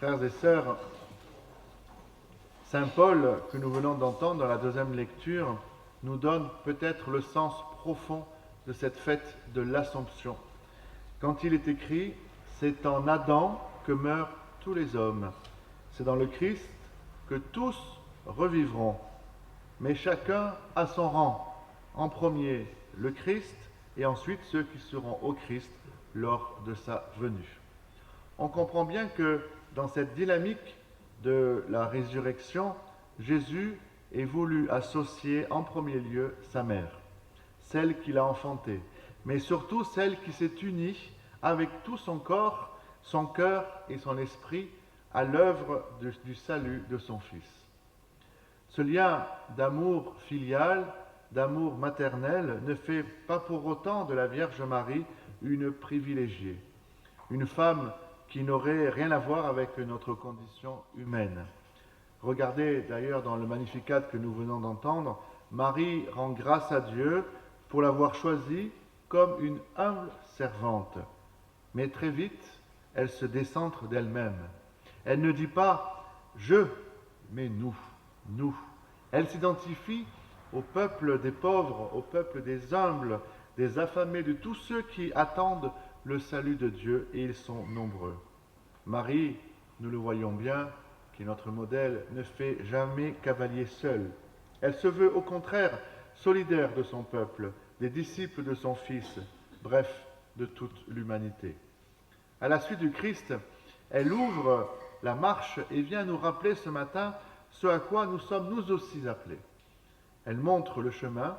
Frères et sœurs, Saint Paul, que nous venons d'entendre dans la deuxième lecture, nous donne peut-être le sens profond de cette fête de l'Assomption. Quand il est écrit « C'est en Adam que meurent tous les hommes. C'est dans le Christ que tous revivront. Mais chacun à son rang. En premier, le Christ, et ensuite ceux qui seront au Christ lors de sa venue. » On comprend bien que dans cette dynamique de la résurrection, Jésus est voulu associer en premier lieu sa mère, celle qu'il a enfantée, mais surtout celle qui s'est unie avec tout son corps, son cœur et son esprit à l'œuvre du salut de son Fils. Ce lien d'amour filial, d'amour maternel, ne fait pas pour autant de la Vierge Marie une privilégiée, une femme qui n'aurait rien à voir avec notre condition humaine. Regardez d'ailleurs dans le Magnificat que nous venons d'entendre, Marie rend grâce à Dieu pour l'avoir choisie comme une humble servante. Mais très vite, elle se décentre d'elle-même. Elle ne dit pas « je », mais « nous ». Elle s'identifie au peuple des pauvres, au peuple des humbles, des affamés, de tous ceux qui attendent le salut de Dieu, et ils sont nombreux. Marie, nous le voyons bien, qui est notre modèle, ne fait jamais cavalier seul. Elle se veut au contraire solidaire de son peuple, des disciples de son Fils, bref, de toute l'humanité. À la suite du Christ, elle ouvre la marche et vient nous rappeler ce matin ce à quoi nous sommes nous aussi appelés. Elle montre le chemin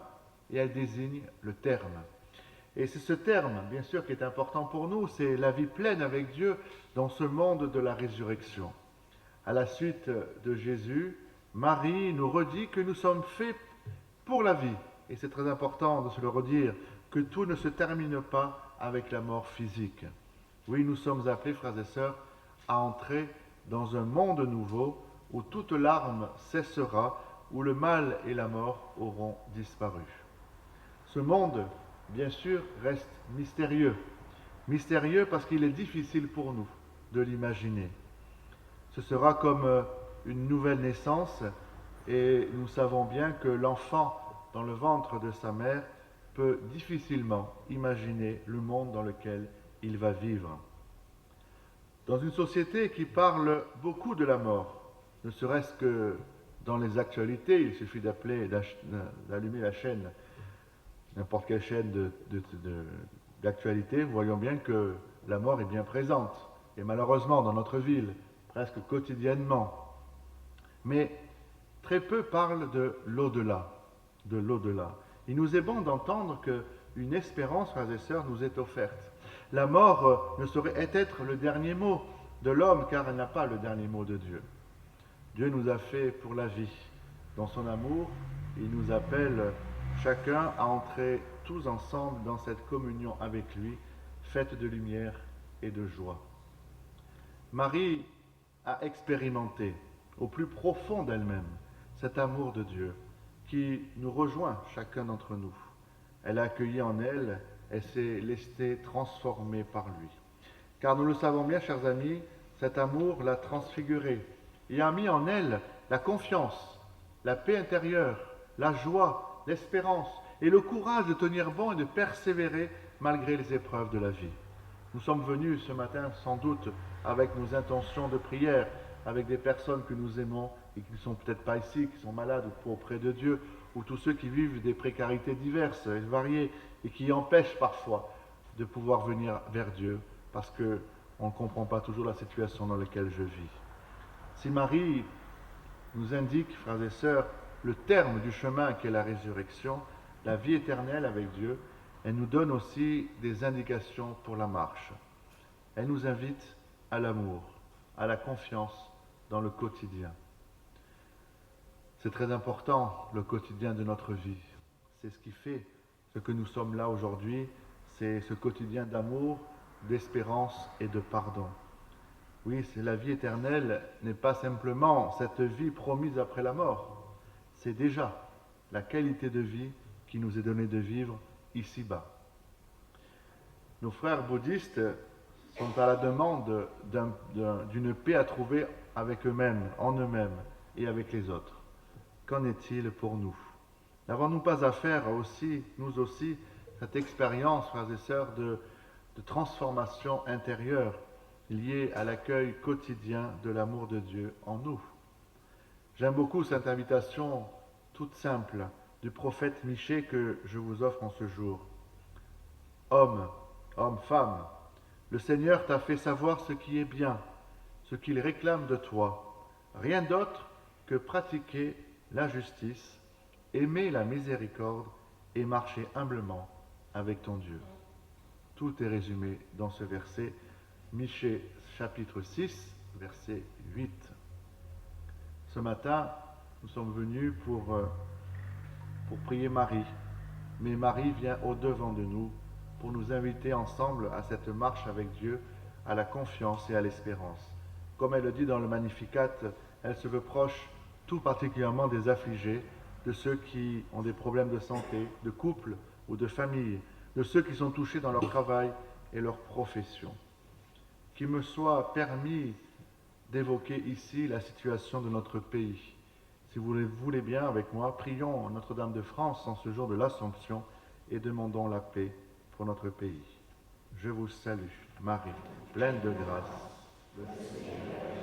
et elle désigne le terme. Et c'est ce terme, bien sûr, qui est important pour nous, c'est la vie pleine avec Dieu dans ce monde de la résurrection. À la suite de Jésus, Marie nous redit que nous sommes faits pour la vie. Et c'est très important de se le redire, que tout ne se termine pas avec la mort physique. Oui, nous sommes appelés, frères et sœurs, à entrer dans un monde nouveau où toute larme cessera, où le mal et la mort auront disparu. Ce monde, bien sûr, reste mystérieux. Mystérieux parce qu'il est difficile pour nous de l'imaginer. Ce sera comme une nouvelle naissance et nous savons bien que l'enfant dans le ventre de sa mère peut difficilement imaginer le monde dans lequel il va vivre. Dans une société qui parle beaucoup de la mort, ne serait-ce que dans les actualités, il suffit d'allumer la chaîne, n'importe quelle chaîne d'actualité, voyons bien que la mort est bien présente, et malheureusement dans notre ville, presque quotidiennement. Mais très peu parlent de l'au-delà, Il nous est bon d'entendre qu'une espérance, frères et sœurs, nous est offerte. La mort ne saurait être le dernier mot de l'homme, car elle n'a pas le dernier mot de Dieu. Dieu nous a fait pour la vie. Dans son amour, il nous appelle chacun à entrer tous ensemble dans cette communion avec lui, faite de lumière et de joie. Marie a expérimenté au plus profond d'elle-même cet amour de Dieu qui nous rejoint chacun d'entre nous. Elle a accueilli en elle, elle s'est laissée transformer par lui. Car nous le savons bien, chers amis, cet amour l'a transfigurée et a mis en elle la confiance, la paix intérieure, la joie, l'espérance et le courage de tenir bon et de persévérer malgré les épreuves de la vie. Nous sommes venus ce matin sans doute avec nos intentions de prière, avec des personnes que nous aimons et qui ne sont peut-être pas ici, qui sont malades ou auprès de Dieu, ou tous ceux qui vivent des précarités diverses et variées et qui empêchent parfois de pouvoir venir vers Dieu parce qu'on ne comprend pas toujours la situation dans laquelle je vis. Si Marie nous indique, frères et sœurs, le terme du chemin qu'est la résurrection, la vie éternelle avec Dieu, elle nous donne aussi des indications pour la marche. Elle nous invite à l'amour, à la confiance dans le quotidien. C'est très important, le quotidien de notre vie. C'est ce qui fait ce que nous sommes là aujourd'hui, c'est ce quotidien d'amour, d'espérance et de pardon. Oui, c'est la vie éternelle n'est pas simplement cette vie promise après la mort, c'est déjà la qualité de vie qui nous est donnée de vivre ici-bas. Nos frères bouddhistes sont à la demande d'une paix à trouver avec eux-mêmes, en eux-mêmes et avec les autres. Qu'en est-il pour nous? N'avons-nous pas à faire aussi, nous aussi, cette expérience, frères et sœurs, de transformation intérieure liée à l'accueil quotidien de l'amour de Dieu en nous? J'aime beaucoup cette invitation toute simple du prophète Michée que je vous offre en ce jour. Homme, homme, femme, le Seigneur t'a fait savoir ce qui est bien, ce qu'il réclame de toi. Rien d'autre que pratiquer la justice, aimer la miséricorde et marcher humblement avec ton Dieu. Tout est résumé dans ce verset, Michée chapitre 6, verset 8. Ce matin, nous sommes venus pour prier Marie, mais Marie vient au-devant de nous pour nous inviter ensemble à cette marche avec Dieu, à la confiance et à l'espérance. Comme elle le dit dans le Magnificat, elle se veut proche tout particulièrement des affligés, de ceux qui ont des problèmes de santé, de couple ou de famille, de ceux qui sont touchés dans leur travail et leur profession. Qu'il me soit permis d'évoquer ici la situation de notre pays. Si vous le voulez bien avec moi, prions Notre-Dame de France en ce jour de l'Assomption et demandons la paix pour notre pays. Je vous salue, Marie, pleine de grâce. Le Seigneur